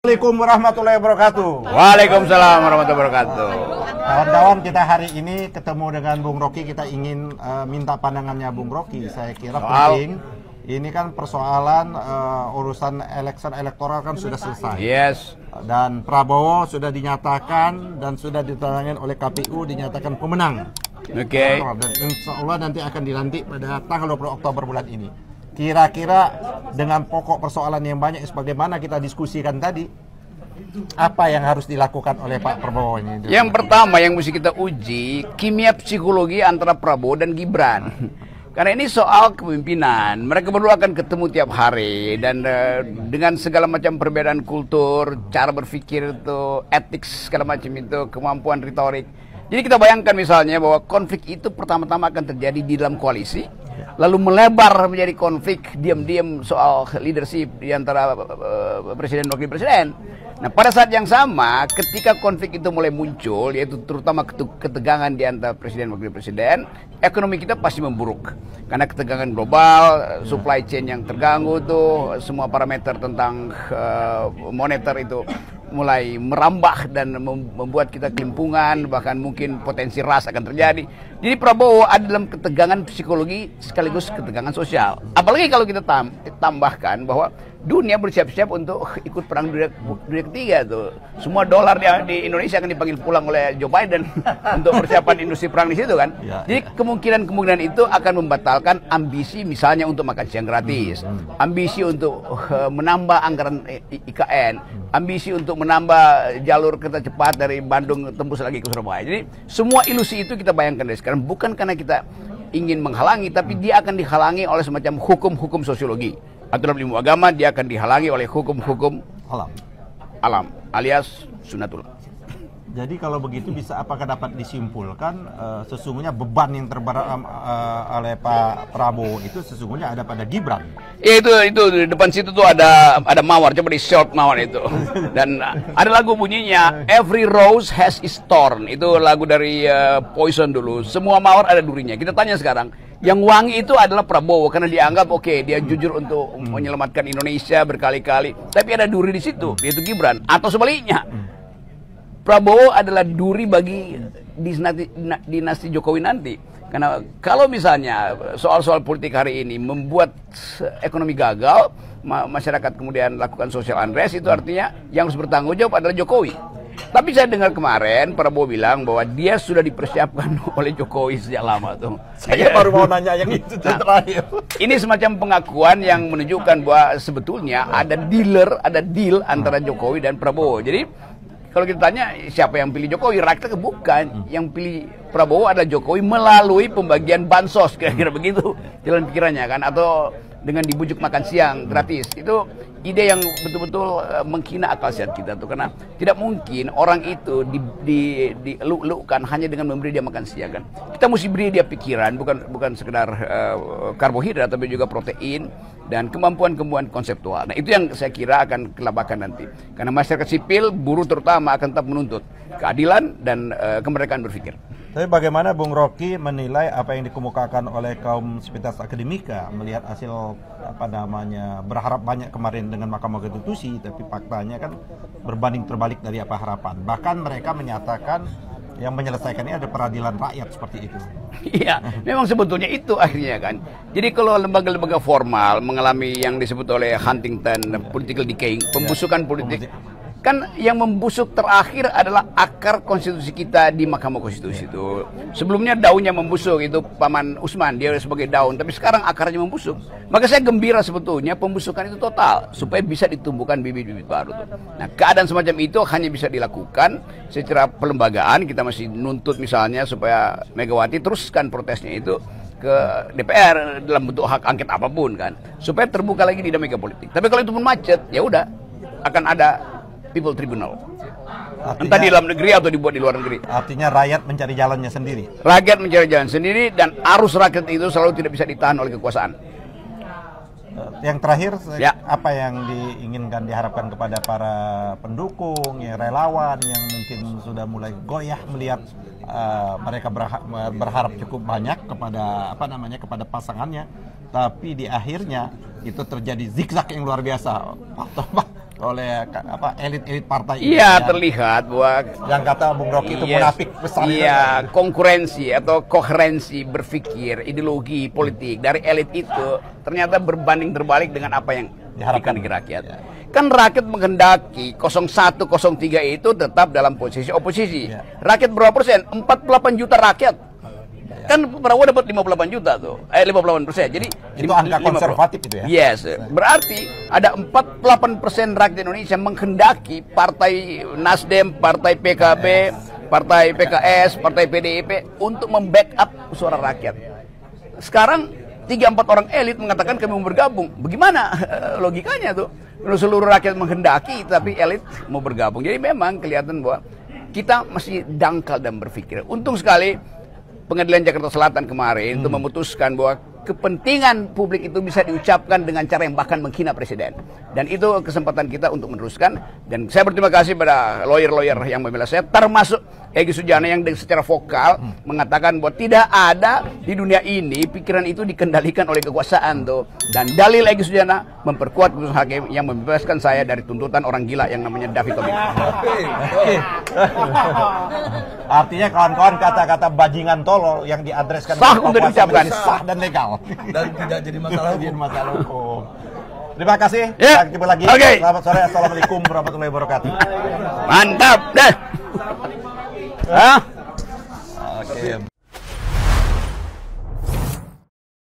Assalamualaikum warahmatullahi wabarakatuh. Waalaikumsalam warahmatullahi wabarakatuh. Kawan-kawan, kita hari ini ketemu dengan Bung Rocky. Kita ingin minta pandangannya Bung Rocky. Saya kira penting. Ini kan persoalan urusan election elektoral kan sudah selesai. Yes. Dan Prabowo sudah dinyatakan dan sudah ditandatangani oleh KPU dinyatakan pemenang. Oke. Dan insya Allah nanti akan dilantik pada tanggal 20 Oktober bulan ini. Kira-kira dengan pokok persoalan yang banyak sebagaimana kita diskusikan tadi, apa yang harus dilakukan oleh Pak Prabowo ini? Yang pertama yang mesti kita uji kimia psikologi antara Prabowo dan Gibran. Karena ini soal kepemimpinan. Mereka berdua akan ketemu tiap hari dan dengan segala macam perbedaan kultur, cara berpikir itu, etik segala macam itu, kemampuan retorik. Jadi kita bayangkan misalnya bahwa konflik itu pertama-tama akan terjadi di dalam koalisi, lalu melebar menjadi konflik diam-diam soal leadership di antara presiden dan wakil presiden. Nah, pada saat yang sama, ketika konflik itu mulai muncul, yaitu terutama ketegangan di antara presiden dan wakil presiden, ekonomi kita pasti memburuk. Karena ketegangan global, supply chain yang terganggu tuh, semua parameter tentang moneter itu mulai merambah dan membuat kita kelimpungan, bahkan mungkin potensi ras akan terjadi. Jadi Prabowo ada dalam ketegangan psikologi sekaligus ketegangan sosial. Apalagi kalau kita tambahkan bahwa dunia bersiap-siap untuk ikut perang dunia ketiga tuh. Semua dolar di Indonesia akan dipanggil pulang oleh Joe Biden untuk persiapan industri perang di situ kan. Jadi kemungkinan itu akan membatalkan ambisi misalnya untuk makan siang gratis, ambisi untuk menambah anggaran IKN, ambisi untuk menambah jalur kereta cepat dari Bandung tembus lagi ke Surabaya. Jadi semua ilusi itu kita bayangkan dari sekarang, bukan karena kita ingin menghalangi, tapi dia akan dihalangi oleh semacam hukum-hukum sosiologi. Aturan ilmu agama dia akan dihalangi oleh hukum-hukum alam alias sunatullah. Jadi kalau begitu apakah dapat disimpulkan sesungguhnya beban yang terberat oleh Pak Prabowo itu sesungguhnya ada pada Gibran? Itu di depan situ tuh ada mawar, coba di short mawar itu. Dan ada lagu bunyinya Every Rose Has Its Thorn. Itu lagu dari Poison dulu. Semua mawar ada durinya. Kita tanya sekarang, yang wangi itu adalah Prabowo karena dianggap oke, dia jujur untuk menyelamatkan Indonesia berkali-kali. Tapi ada duri di situ, yaitu Gibran. Atau sebaliknya, Prabowo adalah duri bagi dinasti Jokowi nanti. Karena kalau misalnya soal-soal politik hari ini membuat ekonomi gagal, masyarakat kemudian lakukan social unrest, itu artinya yang harus bertanggung jawab adalah Jokowi. Tapi saya dengar kemarin Prabowo bilang bahwa dia sudah dipersiapkan oleh Jokowi sejak lama tuh. Saya baru mau nanya yang itu terakhir. Ini semacam pengakuan yang menunjukkan bahwa sebetulnya ada deal antara Jokowi dan Prabowo. Jadi kalau kita tanya siapa yang pilih Jokowi, rakyat bukan. Yang pilih Prabowo adalah Jokowi melalui pembagian bansos, kira-kira begitu jalan pikirannya kan, atau dengan dibujuk makan siang gratis. Itu ide yang betul-betul menghina akal sehat kita tuh, karena tidak mungkin orang itu diluk-lukkan hanya dengan memberi dia makan siang kan. Kita mesti beri dia pikiran, bukan sekedar karbohidrat, tapi juga protein dan kemampuan konseptual. Nah, itu yang saya kira akan kelabakan nanti. Karena masyarakat sipil, buruh terutama akan tetap menuntut keadilan dan kemerdekaan berpikir. Tapi bagaimana Bung Rocky menilai apa yang dikemukakan oleh kaum sivitas akademika melihat hasil berharap banyak kemarin dengan Mahkamah Konstitusi, tapi faktanya kan berbanding terbalik dari apa harapan. Bahkan mereka menyatakan yang menyelesaikannya ada peradilan rakyat seperti itu. Iya, memang sebetulnya itu akhirnya kan. Jadi kalau lembaga-lembaga formal mengalami yang disebut oleh Huntington political decay, pembusukan politik, kan yang membusuk terakhir adalah akar konstitusi kita di Mahkamah Konstitusi itu. Sebelumnya daunnya membusuk, itu Paman Usman, dia sebagai daun, tapi sekarang akarnya membusuk. Maka saya gembira sebetulnya pembusukan itu total, supaya bisa ditumbuhkan bibit-bibit baru tuh. Nah, keadaan semacam itu hanya bisa dilakukan secara pelembagaan. Kita masih nuntut misalnya supaya Megawati teruskan protesnya itu ke DPR dalam bentuk hak angket apapun kan, supaya terbuka lagi dinamika politik. Tapi kalau itu pun macet, ya udah akan ada People Tribunal. Entah di dalam negeri atau dibuat di luar negeri. Artinya rakyat mencari jalannya sendiri. Rakyat mencari jalan sendiri, dan arus rakyat itu selalu tidak bisa ditahan oleh kekuasaan. Yang terakhir, apa yang diinginkan, diharapkan kepada para pendukung, relawan yang mungkin sudah mulai goyah melihat mereka berharap cukup banyak kepada pasangannya, tapi di akhirnya itu terjadi zigzag yang luar biasa. oleh elit-elit partai ini. Iya, terlihat bahwa yang kata Bung Rocky itu munafik besar. Iya, konkurensi atau koherensi berpikir ideologi politik dari elit itu ternyata berbanding terbalik dengan apa yang diharapkan rakyat. Ya. Kan rakyat menghendaki 01, 03 itu tetap dalam posisi oposisi. Ya. Rakyat berapa persen? 48 juta rakyat. Kan Prabowo dapat 58 juta tuh, 58%. Jadi itu angka konservatif itu ya. Yes, berarti ada 48% rakyat Indonesia menghendaki partai Nasdem, partai PKB, partai PKS, partai PDIP untuk membackup suara rakyat. Sekarang 3-4 orang elit mengatakan kami mau bergabung. Bagaimana logikanya tuh? Kalau seluruh rakyat menghendaki tapi elit mau bergabung. Jadi memang kelihatan bahwa kita masih dangkal dan berpikir. Untung sekali Pengadilan Jakarta Selatan kemarin itu memutuskan bahwa kepentingan publik itu bisa diucapkan dengan cara yang bahkan menghina presiden. Dan itu kesempatan kita untuk meneruskan. Dan saya berterima kasih pada lawyer-lawyer yang membela saya, termasuk Egy Sujana yang secara vokal mengatakan bahwa tidak ada di dunia ini pikiran itu dikendalikan oleh kekuasaan tuh. Dan dalil Egy Sujana memperkuat putusan hakim yang membebaskan saya dari tuntutan orang gila yang namanya David Tobing. Artinya kawan-kawan kata-kata bajingan tolol yang diadreskan sah untuk diucapkan, sah dan legal dan tidak jadi masalah hukum. Terima kasih. Ya. Kita lagi. Okay. Selamat sore. Assalamualaikum warahmatullahi wabarakatuh. Mantap dah. Oke.